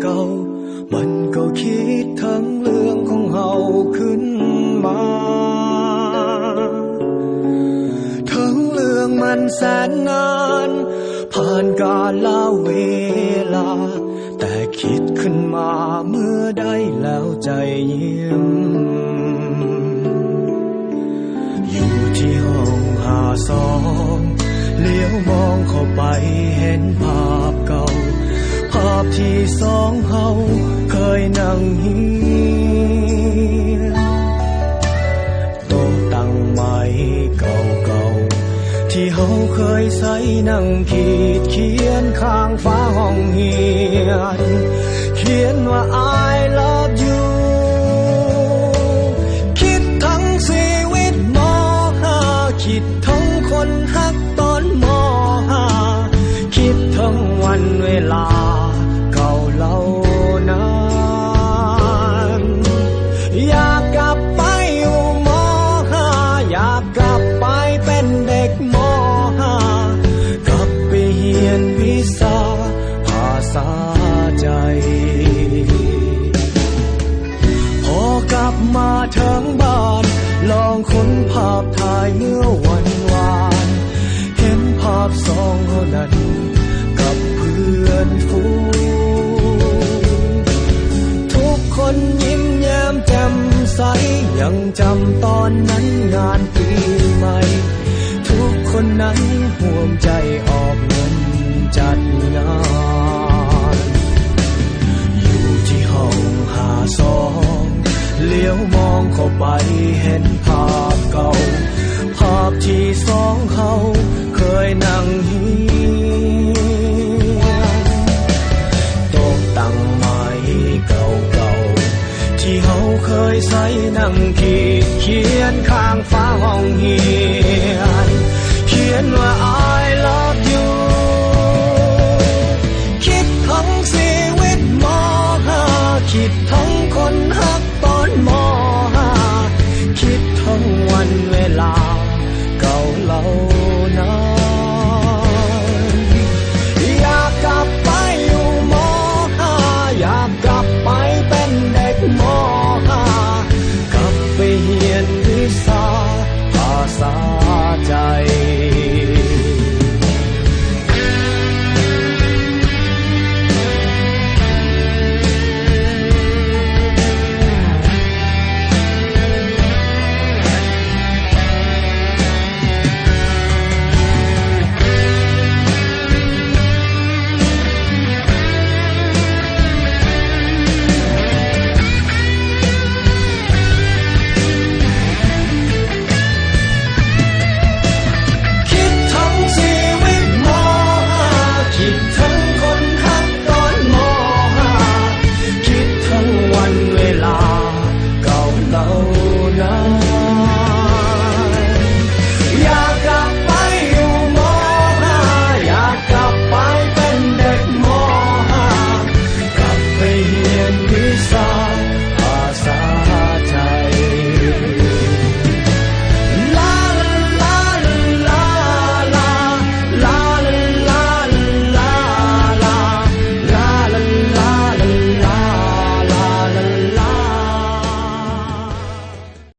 เก่ามันก็คิดทั้งเรื่องของเฮาขึ้นมาทั้งเรื่องมันแสนนานผ่านกาลเวลาแต่คิดขึ้นมาเมื่อได้แล้วใจยิ้มอยู่ที่ห้อง52เลี้ยวมองเข้าไปเห็นภาพเก่าภาพที่สองเฮาเคยนั่งเฮียนโต๊ะตั้งไม้เก่าๆที่เฮาเคยใส่นั่งขีดเขียนข้างฝาห้องเฮียนเขียนว่า I love you คิดทั้งชีวิตม.5 คิดทั้งคนฮักตอนม.5 คิดทั้งวันเวลาเก่าเล่านานอยากกลับไปอยู่ม.5 อยากกลับไปเป็นเด็กม.5 กลับไปเรียนวิชาภาษาใจพอกลับมาถึงบ้านลองค้นภาพถ่ายเมื่อวันวานเห็นภาพสองเท่านั้นกับเพื่อนฝูงทุกคนยิ้มแย้มแจ่มใสยังจำตอนนั้นงานปีใหม่ทุกคนนั้นห่วงใจออกเงินจัดงานอยู่ที่ห้อง52เลี้ยวมองเข้าไปเห็นภาพเก่าภาพที่สองเฮาเคยนั่งเฮียนโต๊ะตั้งไม้เก่าๆที่เฮาเคยใส่นั่งขีดเขียนข้างฝาห้องเฮียน